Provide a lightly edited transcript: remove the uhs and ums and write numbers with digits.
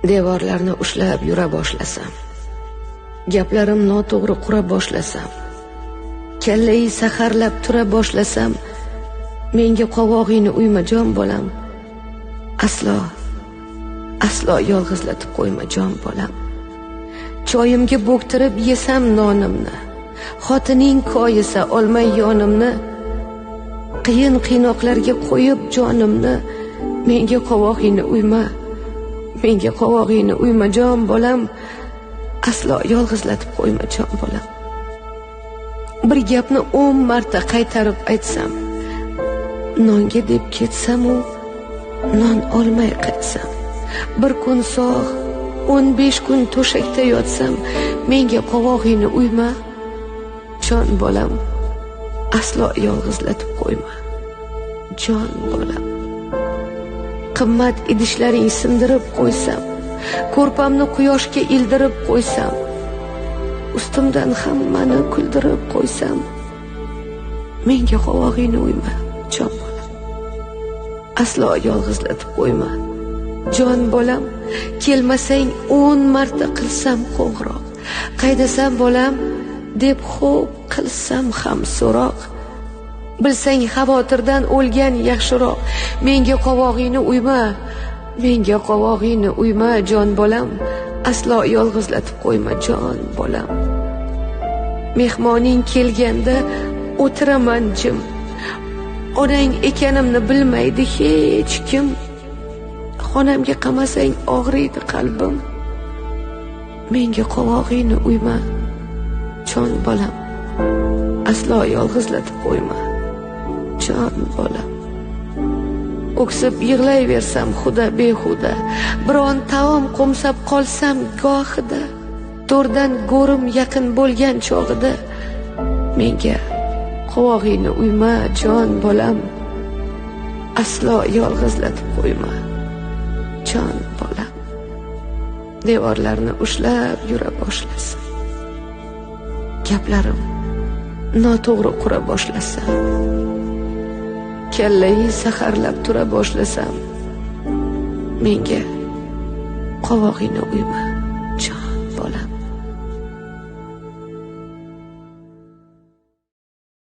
devorlarni ushlab yura boshlasam, gaplarim noto'g'ri qura boshlasam, kallai saharlab tura boshlasam, menga qovog'ingni uyma jon bolam, aslo yolg'izlatib qo'yma jon bolam. Choyimga bo'ktirib yesam nonimni, xotining koyisa olmay yonimni, qiyin qiynoqlarga qo'yib jonimni, menga qovog'ingni uyma jon bolam, aslo yolg'izlatib qo'yma jon bolam. Bir gapni 10 marta qaytarib aytsam, nonga deb ketsam u non olmay qaytsam, bir kun sog' 15 kun to'shakda yotsam, menga qovog'ingni uyma jon bolam, aslo yolg'izlatib qo'yma jon bolam. Qimmat idishlaring sindirib qo'ysam, ko'rpamni quyoshga ildirib qo'ysam, ustimdan hammani kuldirib qo'ysam, menga qovog'ingni uyma jon bolam, aslo yolg'izlatib qo'yma jon bolam. Kelmasang 10 marta qilsam qo'ng'iroq, qaydasam bolam deb xo'p qilsam ham so'roq, bilsang xavotirdan o'lgan yaxshiroq. Menga qovog'ingni uyma jon bolam, aslo yolg'izlatib qo'yma jon bolam. Mehmoning kelganda o'tiraman jim, onang ekanimni bilmaydi hech kim. Xonamga qamasang og'riydi qalbim, menga qovog'ingni uyma jon bolam, aslo yolg'izlatib qo'yma jon bolam. O'ksib yig'layversam xuda behuda, biron taom qo'msab qolsam gohida, to'rdan go'rim yaqin bo'lgan chog'ida, menga qovog'ingni uyma jon bolam, aslo yolg'izlatib qo'yma jon bolam. Devorlarni ushlab yura boshlasam, gaplarim noto'g'ri qura boshlasam, kallai saharlab tura boshlasam, menga qovog'ingni uyma